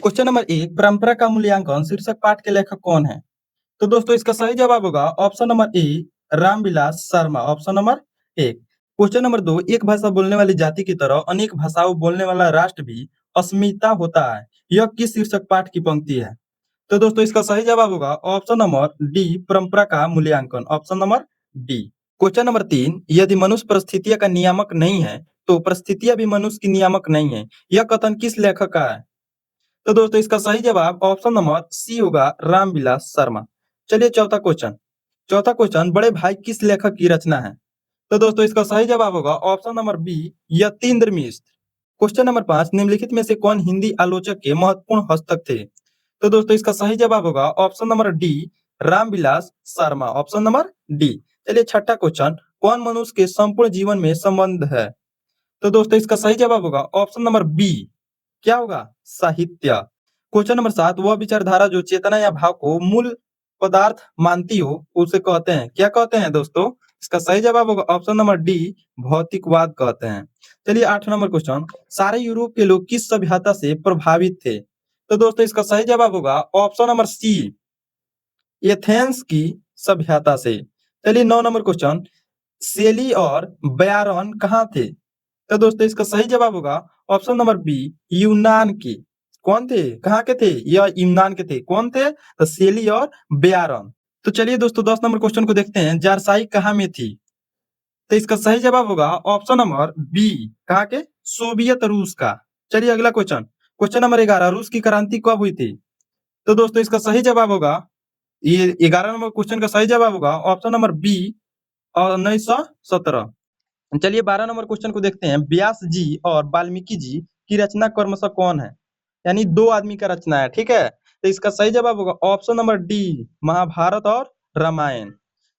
Question number 1 परंपरा का मूल्यांकन शीर्षक पाठ के लेखक कौन है? तो दोस्तों इसका सही जवाब होगा ऑप्शन नंबर ए Ramvilas Sharma option number 1। Question number 2 एक भाषा बोलने वाली जाति की तरह अनेक भाषाओं बोलने वाला राष्ट्र भी अस्मिता होता है। यह किस शीर्षक पाठ की पंक्ति है? तो दोस्तों इसका सही जवाब होगा ऑप्शन नंबर डी परंपरा का मूल्यांकन option number D. Question number 3 यदि मनुष्य परिस्थितियां का नियामक नहीं है तो परिस्थितियां भी मनुष्य की नियामक नहीं है। यह कथन किस लेखक का है? तो दोस्तों इसका सही जवाब ऑप्शन नंबर सी होगा रामविलास शर्मा। चलिए चौथा क्वेश्चन बड़े भाई किस लेखक की रचना है? तो दोस्तों इसका सही जवाब होगा ऑप्शन नंबर बी यतीन्द्र मिश्र। क्वेश्चन नंबर 5 निम्नलिखित में से कौन हिंदी आलोचक के महत्वपूर्ण हस्तक थे? तो दोस्तों इसका सही जवाब होगा option number D Ramvilas Sharma option number D. चलिए छठा क्वेश्चन कौन मनुष्य के संपूर्ण जीवन में संबंध है? तो दोस्तों इसका सही जवाब होगा ऑप्शन नंबर बी क्या होगा साहित्य। क्वेश्चन नंबर 7 वह विचारधारा जो चेतना या भाव को मूल पदार्थ मानती हो उसे कहते हैं क्या कहते हैं दोस्तों? इसका सही जवाब होगा ऑप्शन नंबर डी भौतिकवाद कहते हैं। चलिए 8 नंबर क्वेश्चन सारे यूरोप के लोग किस सभ्यता से प्रभावित थे? तो दोस्तों इसका सही जवाब होगा ऑप्शन नंबर सी एथेंस की सभ्यता से। चलिए 9 नंबर क्वेश्चन शेली और बैरन कहाँ थे? तो दोस्तों इसका सही जवाब होगा ऑप्शन नंबर बी यूनान की। कौन थे कहाँ के थे? यह यूनान के थे। कौन थे? तो शेली और बैरन। तो चलिए दोस्तों 10 नंबर क्वेश्चन को देखते हैं जारसाई कहाँ में थी? तो इसका सही जवाब होगा ऑप्शन नंबर बी कहाँ के सोवियत रूस का। चलिए अगला क्वेश्चन नंबर 11 रूस की क्रांति कब हुई थी? तो दोस्तों इसका सही जवाब होगा ये 11 नंबर क्वेश्चन का सही जवाब होगा ऑप्शन नंबर बी 1917। चलिए 12 नंबर क्वेश्चन को देखते हैं व्यास जी और वाल्मीकि जी की रचना क्रमशः कौन है? यानी दो आदमी का रचना है ठीक है। तो इसका सही जवाब होगा ऑप्शन नंबर डी महाभारत और रामायण।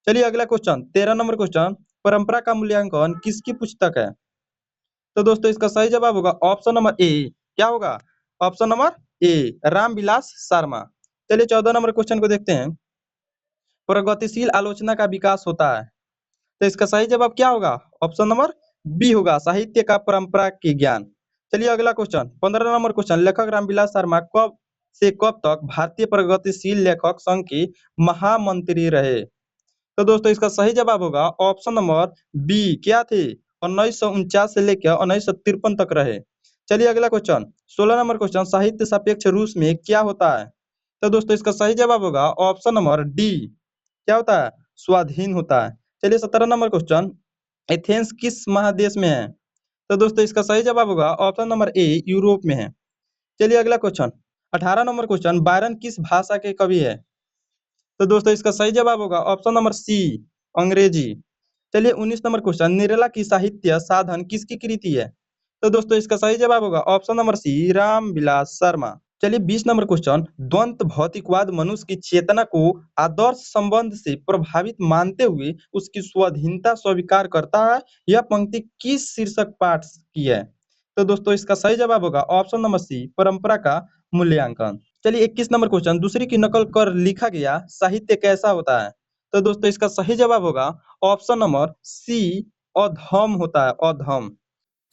चलिए अगला क्वेश्चन 13 नंबर क्वेश्चन परंपरा का मूल्यांकन किसकी पुस्तक है? तो दोस्तों इसका सही जवाब होगा ऑप्शन नंबर ए क्या होगा ऑप्शन नंबर ए रामविलास शर्मा। चलिए 14 नंबर क्वेश्चन को देखते हैं प्रगतिशील आलोचना का विकास होता है। तो इसका सही जवाब क्या होगा ऑप्शन नंबर बी होगा साहित्य का परंपरा की ज्ञान। चलिए अगला क्वेश्चन 15 नंबर क्वेश्चन लेखक रामविलास शर्मा कब से कब तक भारतीय प्रगतिशील लेखक संघ के महामंत्री रहे? तो दोस्तों इसका सही जवाब होगा ऑप्शन नंबर बी क्या थे 1949 से लेकर 1953 तक रहे। चलिए अगला क्वेश्चन 16 नंबर क्वेश्चन साहित्य सापेक्ष रूस में क्या होता है? तो दोस्तों इसका सही जवाब होगा ऑप्शन नंबर डी क्या होता है स्वाधीन होता है। चलिए 17 नंबर क्वेश्चन एथेंस किस महादेश में है? तो दोस्तों इसका सही जवाब होगा ऑप्शन नंबर ए यूरोप में है। चलिए अगला क्वेश्चन 18 नंबर क्वेश्चन बायरन किस भाषा के कवि है? तो दोस्तों इसका सही जवाब होगा ऑप्शन नंबर सी अंग्रेजी। चलिए 19 नंबर क्वेश्चन निराला की साहित्य साधन किसकी कृति है? तो दोस्तों इसका सही जवाब होगा option number C Ramvilas Sharma. चलिए 20 नंबर क्वेश्चन द्वंद भौतिकवाद मनुष्य की चेतना को आदर्श संबंध से प्रभावित मानते हुए उसकी स्वाधीनता स्वीकार करता है। यह पंक्ति किस शीर्षक पाठ की है? तो दोस्तों इसका सही जवाब होगा ऑप्शन नंबर सी परंपरा का मूल्यांकन। चलिए 21 नंबर क्वेश्चन दूसरे की नकल कर लिखा गया साहित्य कैसा होता है? तो दोस्तों इसका सही जवाब होगा ऑप्शन नंबर सी अधम होता है अधम।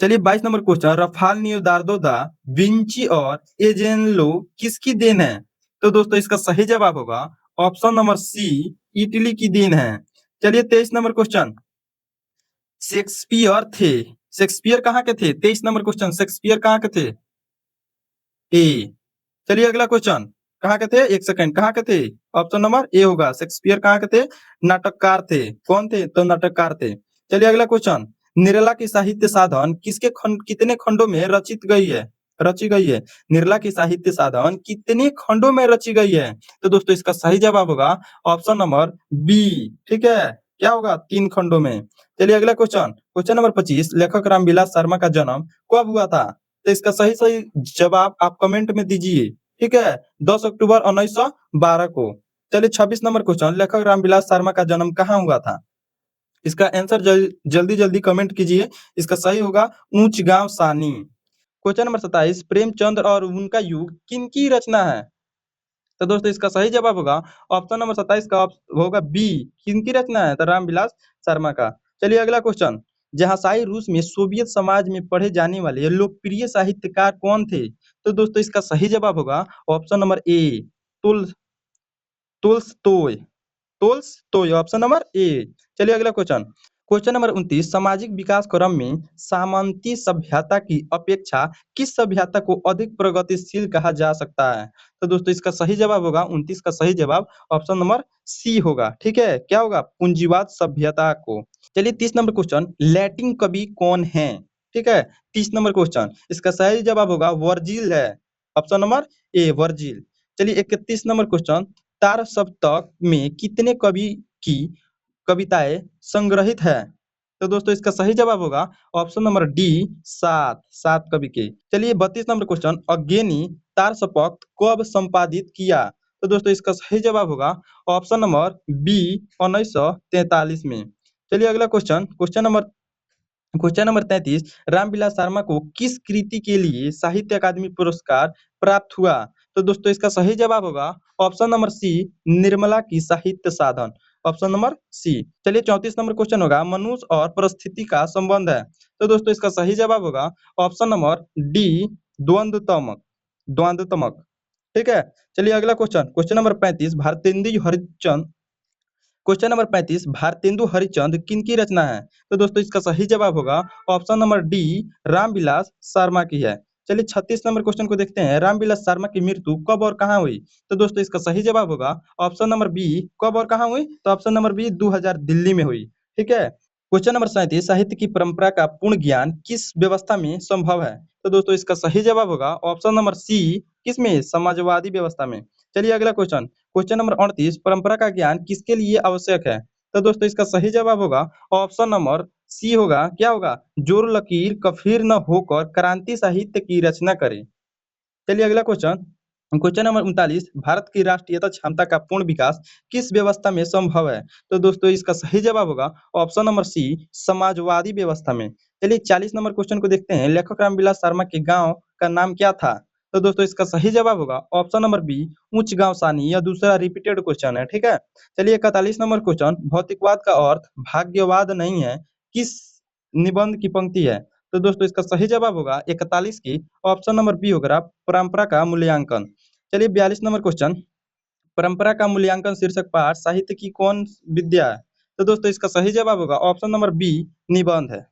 चलिए 22 number question Rafale Leonardo da Vinci और एजेंलो किसकी देन है? तो दोस्तों इसका सही जवाब होगा ऑप्शन नंबर सी इटली की देन है। चलिए 23 नंबर क्वेश्चन शेक्सपियर कहाँ के थे? 23 नंबर क्वेश्चन शेक्सपियर कहाँ के थे? ए। चलिए अगला क्वेश्चन कहाँ के थे? एक सेकंड कहाँ के थे? ऑप्शन नंबर ए होगा शेक्सपियर कहाँ के थे? नाटककार थे। कौन थे? तो नाटककार थे। चलिए अगला क्वेश्चन निर्मला की साहित्य साधन कितने खंडों में रची गई है? निर्मला की साहित्य साधन कितने खंडों में रची गई है? तो दोस्तों इसका सही जवाब होगा ऑप्शन नंबर बी ठीक है क्या होगा 3 खंडों में। चलिए अगला क्वेश्चन नंबर 25 लेखक रामविलास शर्मा का जन्म कब हुआ था? तो इसका सही सही जवाब आप कमेंट में दीजिए ठीक है 10 अक्टूबर 1912 को। चलिए 26 नंबर क्वेश्चन लेखक रामविलास शर्मा का जन्म कहाँ हुआ था? इसका आंसर जल्दी जल्दी कमेंट कीजिए। इसका सही होगा ऊंच गांव सानी। क्वेश्चन नंबर 27 प्रेमचंद और उनका युग किनकी रचना है? तो दोस्तों इसका सही जवाब होगा ऑप्शन नंबर 27 का होगा बी किनकी रचना है? तो रामविलास शर्मा का। चलिए अगला क्वेश्चन जहासाई रूस में सोवियत समाज में पढ़े जाने वाले लोकप्रिय साहित्यकार कौन थे? तो दोस्तों इसका सही जवाब होगा ऑप्शन नंबर ए, तुल Tolstoy. Tolstoy, option number A. चलिए अगला क्वेश्चन। क्वेश्चन नंबर 29, सामाजिक विकास क्रम में सामंती सभ्यता की अपेक्षा किस सभ्यता को अधिक प्रगतिशील कहा जा सकता है? तो दोस्तों इसका सही जवाब होगा 29 का सही जवाब ऑप्शन नंबर सी होगा। ठीक है, क्या होगा? पूंजीवाद सभ्यता को। चलिए 30 नंबर क्वेश्चन, लैटिन कवि कौन है? ठीक है, 30 नंबर क्वेश्चन, इसका सही जवाब होगा वर्जिल है, ऑप्शन नंबर ए वर्जिल। चलिए 31 नंबर क्वेश्चन, तार सप्तक में कितने कवि की कविताएं संग्रहित है? तो दोस्तों इसका सही जवाब होगा ऑप्शन नंबर डी, 7 कवि के। चलिए 32 नंबर क्वेश्चन, अगेनी तार सप्तक कब संपादित किया? तो दोस्तों इसका सही जवाब होगा ऑप्शन नंबर बी, 1943 में। चलिए अगला question, question number 33, Ramvilas Sharma को किस कृति के लिए साहित्य अकादमी पुरस्कार प्राप्त हुआ? तो दोस्तों इसका सही जवाब होगा ऑप्शन नंबर सी, निर्मला की साहित्य साधन, ऑप्शन नंबर सी। चलिए 34 नंबर क्वेश्चन होगा, मनुष्य और परिस्थिति का संबंध है। तो दोस्तों इसका सही जवाब होगा ऑप्शन नंबर डी, द्वंद्वतमक, द्वंद्वतमक। ठीक है, चलिए अगला question, question number 35, Bharatendu Harishchandra किनकी रचना है? तो दोस्तों इसका सही जवाब होगा option number D, Ramvilas Sharma की है। चलिए 36 नंबर क्वेश्चन को देखते हैं, रामविलास शर्मा की मृत्यु कब और कहाँ हुई? तो दोस्तों इसका सही जवाब होगा ऑप्शन नंबर बी, कब और कहाँ हुई? तो ऑप्शन नंबर बी, 2000 दिल्ली में हुई। ठीक है, क्वेश्चन नंबर 37, साहित्य की परंपरा का पूर्ण ज्ञान किस व्यवस्था में संभव है? तो दोस्तों इसका सही जवाब होगा ऑप्शन नंबर सी, किसमें? समाजवादी व्यवस्था में। चलिए अगला क्वेश्चन, क्वेश्चन नंबर 38, परंपरा का ज्ञान किसके लिए आवश्यक है? तो दोस्तों इसका सही जवाब होगा ऑप्शन नंबर सी होगा, क्या होगा? जोर लकीर कफीर न होकर क्रांति साहित्य की रचना करे। चलिए अगला क्वेश्चन, क्वेश्चन नंबर 39, भारत की राष्ट्रीयता क्षमता का पूर्ण विकास किस व्यवस्था में संभव है? तो दोस्तों इसका सही जवाब होगा ऑप्शन नंबर सी, समाजवादी व्यवस्था में। चलिए 40 नंबर क्वेश्चन को देखते हैं, लेखक रामविलास शर्मा के गांव का नाम क्या था? तो दोस्तों इसका सही जवाब होगा ऑप्शन नंबर बी, ऊंच गांव सानी। यह दूसरा रिपीटेड क्वेश्चन है। ठीक है, चलिए 41 नंबर क्वेश्चन, भौतिकवाद का अर्थ भाग्यवाद नहीं है, किस निबंध की पंक्ति है? तो दोस्तों इसका सही जवाब होगा 41 की ऑप्शन नंबर बी होगा, परंपरा का मूल्यांकन। चलिए 42 नंबर क्वेश्चन, परंपरा का मूल्यांकन शीर्षक पाठ साहित्य की कौन विद्या है? तो दोस्तों इसका सही जवाब होगा ऑप्शन नंबर बी, निबंध है।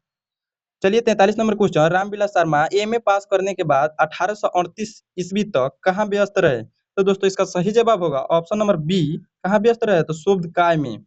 चलिए 43 number question, Ramvilas Sharma MA pass करने के बाद 1838 ईस्वी तक कहाँ व्यस्त रहे? तो दोस्तों इसका सही जवाब होगा ऑप्शन नंबर बी, कहाँ व्यस्त रहे? तो शोध काय में।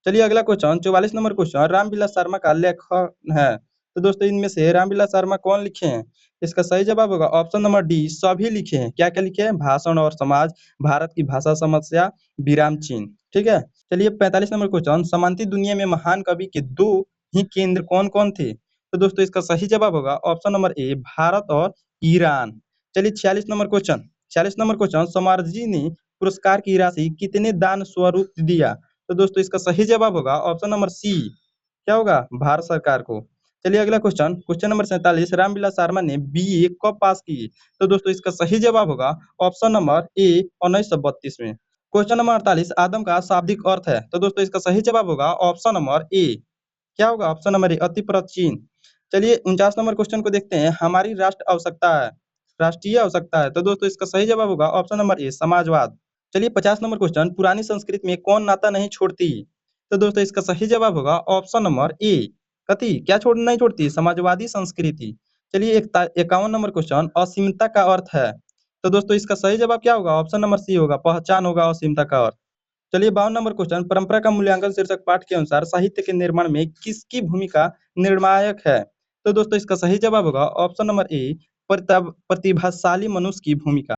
चलिए अगला question, 44 number question, Ramvilas Sharma का लेखक है। तो दोस्तों इनमें से रामविलास शर्मा कौन लिखे हैं? इसका सही जवाब होगा ऑप्शन नंबर डी, सभी लिखे हैं। क्या क्या लिखे हैं? भाषण और समाज, भारत की भाषा समस्या, विराम चिन्ह। ठीक है, चलिए 45 नंबर क्वेश्चन, समांती दुनिया में महान कवि के दो ही केंद्र कौन कौन थे? तो दोस्तों इसका सही जवाब होगा ऑप्शन नंबर ए, भारत और ईरान। चलिए 46 नंबर क्वेश्चन, समारजी ने पुरस्कार की राशि कितने दान स्वरूप दिया? तो दोस्तों इसका सही जवाब होगा ऑप्शन नंबर सी, क्या होगा? भारत सरकार को। चलिए अगला question, question number 47, Ramvilas Sharma ने बीए कब पास की? तो दोस्तों इसका सही जवाब होगा ऑप्शन नंबर ए, 1932 में। क्वेश्चन नंबर 48, आदम का शाब्दिक अर्थ है? तो दोस्तों इसका सही जवाब होगा ऑप्शन नंबर ए, क्या होगा? ऑप्शन नंबर ए, अति प्राचीन। चलिए 49 नंबर क्वेश्चन को देखते हैं, हमारी राष्ट्रीय आवश्यकता है। तो दोस्तों इसका सही जवाब होगा ऑप्शन नंबर ए, समाजवाद। चलिए 50 नंबर क्वेश्चन, पुरानी संस्कृति में कौन नाता नहीं छोड़ती? तो दोस्तों इसका सही जवाब होगा ऑप्शन नंबर ए, कथी क्या छोड़ नहीं छोड़ती? समाजवादी संस्कृति। चलिए 51 नंबर क्वेश्चन, असीमता का अर्थ है? तो दोस्तों इसका सही जवाब क्या होगा? ऑप्शन नंबर सी होगा, पहचान होगा असीमता का अर्थ। चलिए 52 नंबर क्वेश्चन, परंपरा का मूल्यांकन शीर्षक पाठ के अनुसार साहित्य के निर्माण में किसकी भूमिका निर्णायक है? तो दोस्तों इसका सही जवाब होगा ऑप्शन नंबर ए, प्रतिभाशाली मनुष्य की भूमिका।